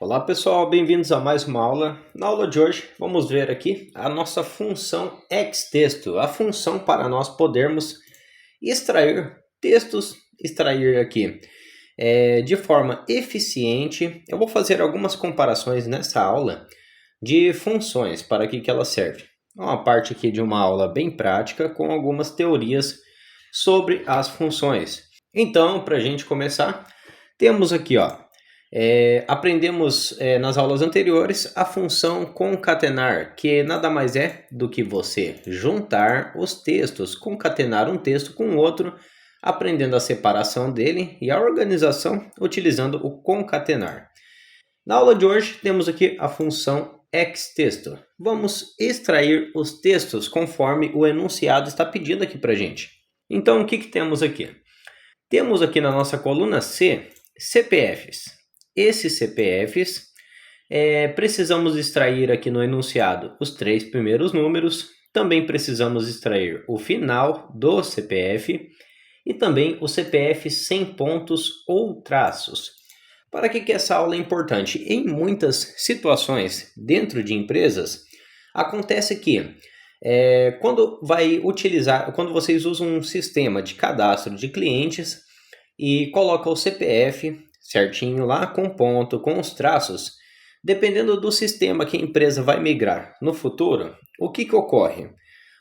Olá pessoal, bem-vindos a mais uma aula. Na aula de hoje vamos ver aqui a nossa função extexto, a função para nós podermos extrair textos, extrair aqui de forma eficiente. Eu vou fazer algumas comparações nessa aula de funções, para que ela serve. Uma parte aqui de uma aula bem prática com algumas teorias sobre as funções. Então, para a gente começar, temos aqui, aprendemos nas aulas anteriores a função concatenar, que nada mais é do que você juntar os textos, concatenar um texto com outro, aprendendo a separação dele e a organização utilizando o concatenar. Na aula de hoje temos aqui a função extexto. Vamos extrair os textos conforme o enunciado está pedindo aqui para a gente. Então o que temos aqui? Temos aqui na nossa coluna C, CPFs. Esses CPFs, precisamos extrair aqui no enunciado os 3 primeiros números, também precisamos extrair o final do CPF e também o CPF sem pontos ou traços. Para que essa aula é importante? Em muitas situações dentro de empresas, acontece que quando vocês usam um sistema de cadastro de clientes e coloca o CPF certinho lá com ponto, com os traços, dependendo do sistema que a empresa vai migrar no futuro, o que ocorre?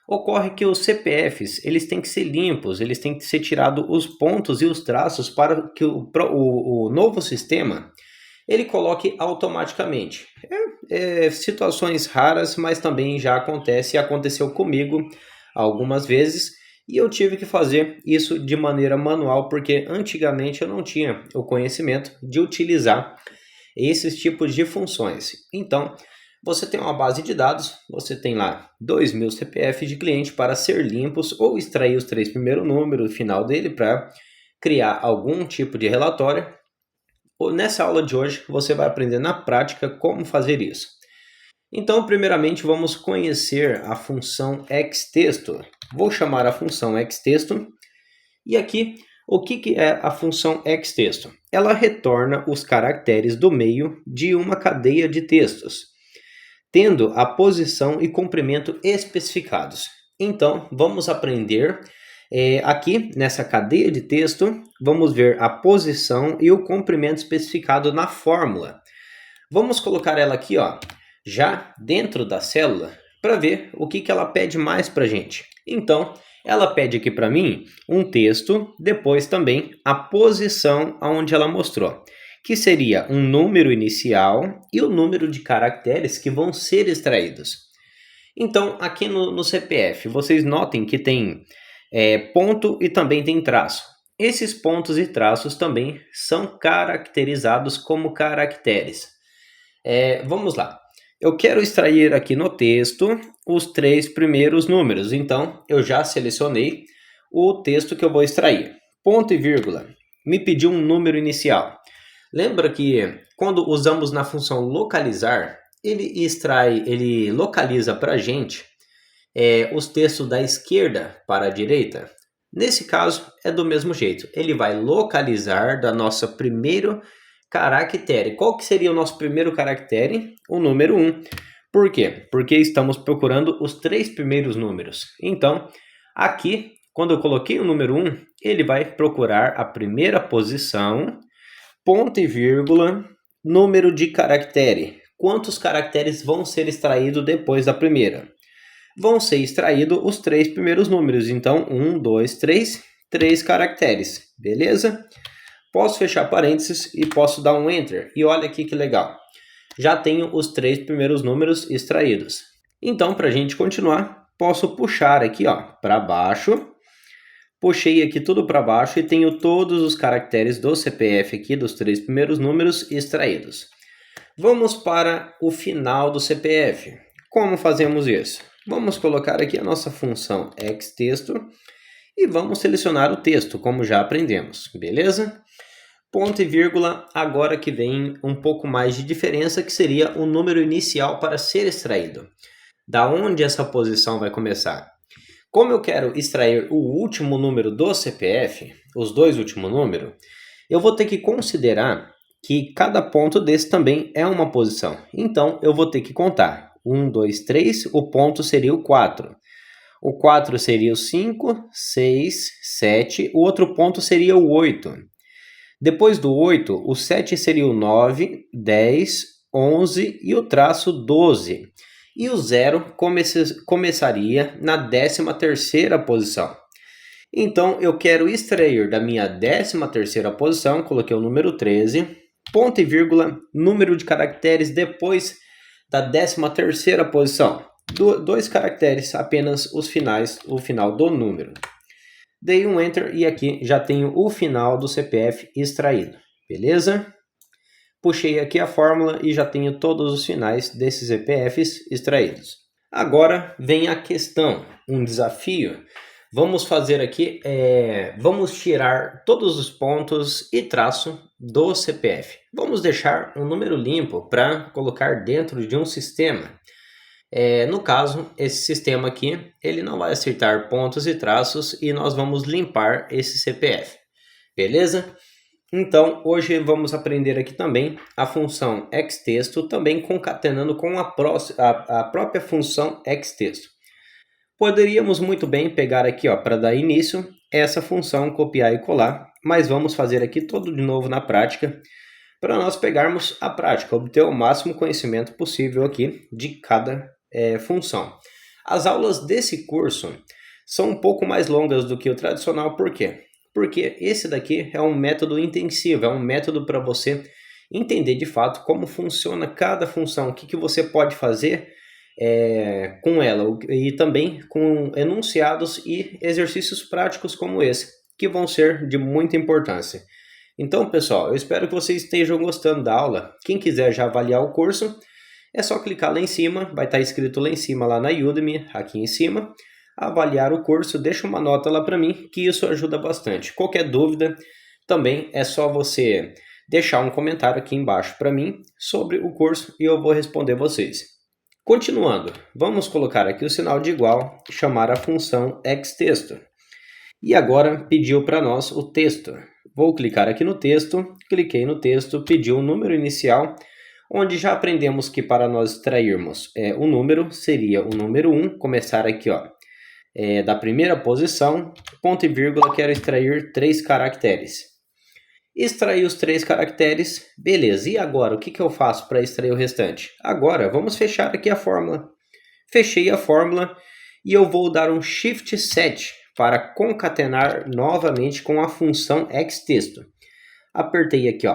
Ocorre que os CPFs eles têm que ser limpos, eles têm que ser tirados os pontos e os traços para que o novo sistema ele coloque automaticamente. Situações raras, mas também já acontece e aconteceu comigo algumas vezes. E eu tive que fazer isso de maneira manual, porque antigamente eu não tinha o conhecimento de utilizar esses tipos de funções. Então, você tem uma base de dados, você tem lá 2.000 CPFs de cliente para ser limpos ou extrair os 3 primeiros números, o final dele, para criar algum tipo de relatório. Nessa aula de hoje, você vai aprender na prática como fazer isso. Então, primeiramente, vamos conhecer a função extexto. Vou chamar a função extexto. E aqui, o que é a função extexto? Ela retorna os caracteres do meio de uma cadeia de textos, tendo a posição e comprimento especificados. Então, vamos aprender aqui nessa cadeia de texto, vamos ver a posição e o comprimento especificado na fórmula. Vamos colocar ela aqui, já dentro da célula, para ver o que ela pede mais para a gente. Então, ela pede aqui para mim um texto, depois também a posição aonde ela mostrou, que seria um número inicial e o número de caracteres que vão ser extraídos. Então, aqui no CPF, vocês notem que tem ponto e também tem traço. Esses pontos e traços também são caracterizados como caracteres. Vamos lá. Eu quero extrair aqui no texto os 3 primeiros números. Então, eu já selecionei o texto que eu vou extrair. Ponto e vírgula. Me pediu um número inicial. Lembra que quando usamos na função localizar, ele localiza para a gente os textos da esquerda para a direita? Nesse caso, é do mesmo jeito. Ele vai localizar da nossa primeiro caractere. Qual que seria o nosso primeiro caractere? O número 1. Por quê? Porque estamos procurando os 3 primeiros números. Então, aqui, quando eu coloquei o número 1, ele vai procurar a primeira posição, ponto e vírgula, número de caractere. Quantos caracteres vão ser extraídos depois da primeira? Vão ser extraídos os 3 primeiros números. Então, 1, 2, 3, 3 caracteres. Beleza? Posso fechar parênteses e posso dar um Enter. E olha aqui que legal. Já tenho os 3 primeiros números extraídos. Então, para a gente continuar, posso puxar aqui para baixo. Puxei aqui tudo para baixo e tenho todos os caracteres do CPF aqui, dos 3 primeiros números extraídos. Vamos para o final do CPF. Como fazemos isso? Vamos colocar aqui a nossa função extexto e vamos selecionar o texto, como já aprendemos, beleza? Ponto e vírgula, agora que vem um pouco mais de diferença, que seria o número inicial para ser extraído. Da onde essa posição vai começar? Como eu quero extrair o último número do CPF, os 2 últimos números, eu vou ter que considerar que cada ponto desse também é uma posição. Então, eu vou ter que contar. 1, 2, 3, o ponto seria o 4. O 4 seria o 5, 6, 7, o outro ponto seria o 8. Depois do 8, o 7 seria o 9, 10, 11 e o traço 12. E o 0 começaria na 13ª posição. Então, eu quero extrair da minha 13ª posição, coloquei o número 13, ponto e vírgula, número de caracteres depois da 13ª posição. 2 caracteres, apenas os finais, o final do número. Dei um Enter e aqui já tenho o final do CPF extraído, beleza? Puxei aqui a fórmula e já tenho todos os finais desses CPFs extraídos. Agora vem a questão, um desafio. Vamos fazer aqui, vamos tirar todos os pontos e traço do CPF. Vamos deixar um número limpo para colocar dentro de um sistema. No caso, esse sistema aqui, ele não vai acertar pontos e traços e nós vamos limpar esse CPF, beleza? Então, hoje vamos aprender aqui também a função xtexto, também concatenando com a própria função xtexto. Poderíamos muito bem pegar aqui, para dar início, essa função copiar e colar, mas vamos fazer aqui tudo de novo na prática, para nós pegarmos a prática, obter o máximo conhecimento possível aqui de cada função. As aulas desse curso são um pouco mais longas do que o tradicional, por quê? Porque esse daqui é um método intensivo, é um método para você entender de fato como funciona cada função, o que você pode fazer com ela, e também com enunciados e exercícios práticos como esse, que vão ser de muita importância. Então, pessoal, eu espero que vocês estejam gostando da aula. Quem quiser já avaliar o curso, é só clicar lá em cima, vai estar escrito lá em cima, lá na Udemy, aqui em cima, avaliar o curso, deixa uma nota lá para mim, que isso ajuda bastante. Qualquer dúvida, também é só você deixar um comentário aqui embaixo para mim sobre o curso e eu vou responder vocês. Continuando, vamos colocar aqui o sinal de igual, chamar a função xtexto. E agora pediu para nós o texto. Vou clicar aqui no texto, cliquei no texto, pediu um número inicial, onde já aprendemos que para nós extrairmos o número, seria o número 1, começar aqui da primeira posição, ponto e vírgula, quero extrair 3 caracteres. Extrair os 3 caracteres, beleza. E agora, o que eu faço para extrair o restante? Agora, vamos fechar aqui a fórmula. Fechei a fórmula e eu vou dar um Shift 7 para concatenar novamente com a função xtexto. Apertei aqui,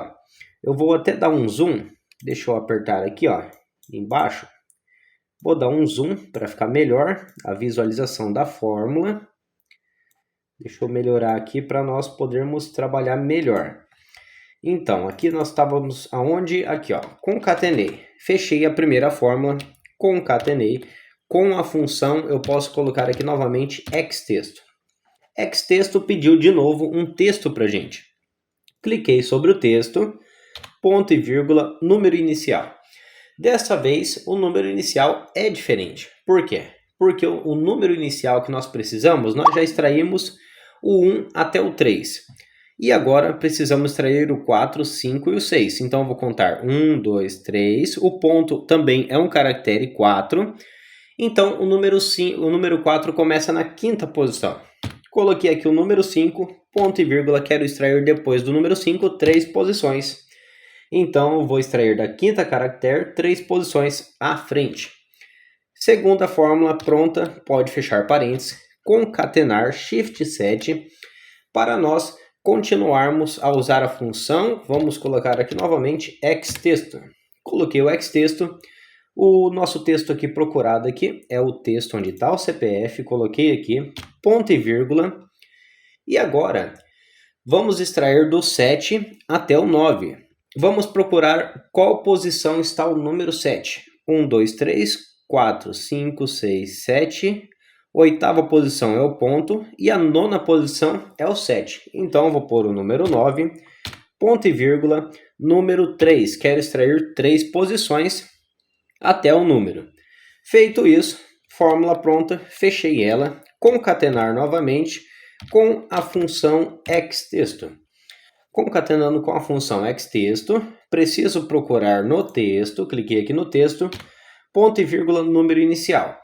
Eu vou até dar um zoom. Deixa eu apertar aqui, embaixo. Vou dar um zoom para ficar melhor a visualização da fórmula. Deixa eu melhorar aqui para nós podermos trabalhar melhor. Então, aqui nós estávamos aonde? Aqui, concatenei. Fechei a primeira fórmula, concatenei. Com a função, eu posso colocar aqui novamente xtexto. Xtexto pediu de novo um texto para a gente. Cliquei sobre o texto, ponto e vírgula, número inicial. Dessa vez, o número inicial é diferente. Por quê? Porque o número inicial que nós precisamos, nós já extraímos o 1 até o 3. E agora precisamos extrair o 4, 5 e o 6. Então, eu vou contar 1, 2, 3. O ponto também é um caractere 4. Então, o número 4 começa na 5ª posição. Coloquei aqui o número 5, ponto e vírgula, quero extrair depois do número 5, 3 posições. Então, eu vou extrair da 5ª caractere 3 posições à frente. Segunda fórmula pronta, pode fechar parênteses, concatenar, Shift 7, para nós continuarmos a usar a função. Vamos colocar aqui novamente xtexto. Coloquei o xtexto. O nosso texto aqui procurado aqui é o texto onde está o CPF. Coloquei aqui, ponto e vírgula. E agora, vamos extrair do 7 até o 9. Vamos procurar qual posição está o número 7. 1, 2, 3, 4, 5, 6, 7. 8ª posição é o ponto e a 9ª posição é o 7. Então, eu vou pôr o número 9, ponto e vírgula, número 3. Quero extrair 3 posições até o número. Feito isso, fórmula pronta, fechei ela, concatenar novamente com a função xtexto. concatenando com a função xTexto, preciso procurar no texto, cliquei aqui no texto, ponto e vírgula, número inicial.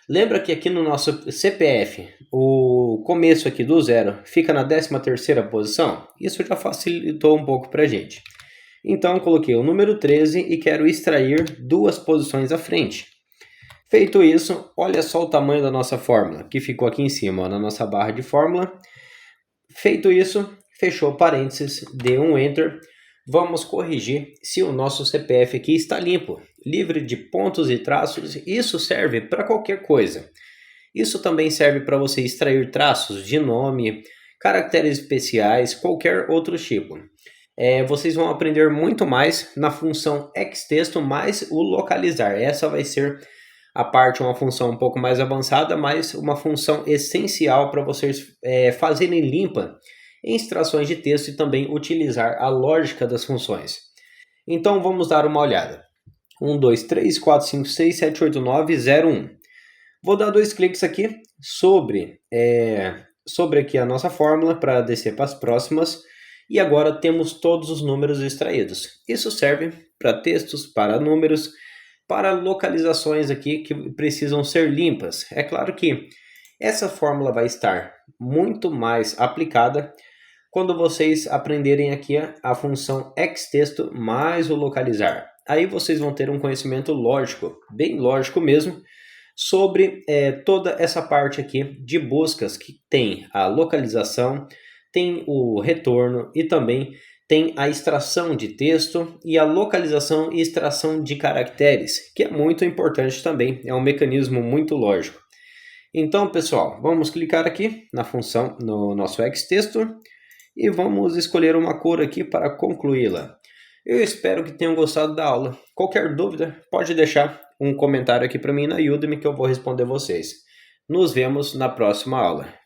Lembra que aqui no nosso CPF, o começo aqui do 0 fica na 13ª posição? Isso já facilitou um pouco para a gente. Então, coloquei o número 13 e quero extrair 2 posições à frente. Feito isso, olha só o tamanho da nossa fórmula, que ficou aqui em cima, ó, na nossa barra de fórmula. Feito isso, fechou parênteses, dê um Enter. Vamos corrigir se o nosso CPF aqui está limpo, livre de pontos e traços. Isso serve para qualquer coisa. Isso também serve para você extrair traços de nome, caracteres especiais, qualquer outro tipo. Vocês vão aprender muito mais na função xTexto mais o localizar. Essa vai ser uma função um pouco mais avançada, mas uma função essencial para vocês fazerem limpa em extrações de texto e também utilizar a lógica das funções. Então vamos dar uma olhada. 1, 2, 3, 4, 5, 6, 7, 8, 9, 0, 1. Vou dar 2 cliques aqui sobre aqui a nossa fórmula para descer para as próximas. E agora temos todos os números extraídos. Isso serve para textos, para números, para localizações aqui que precisam ser limpas. É claro que essa fórmula vai estar muito mais aplicada quando vocês aprenderem aqui a função xTexto mais o localizar. Aí vocês vão ter um conhecimento lógico, bem lógico mesmo, sobre toda essa parte aqui de buscas que tem a localização, tem o retorno e também tem a extração de texto e a localização e extração de caracteres, que é muito importante também, é um mecanismo muito lógico. Então, pessoal, vamos clicar aqui na função, no nosso xTexto, e vamos escolher uma cor aqui para concluí-la. Eu espero que tenham gostado da aula. Qualquer dúvida, pode deixar um comentário aqui para mim na Udemy que eu vou responder vocês. Nos vemos na próxima aula.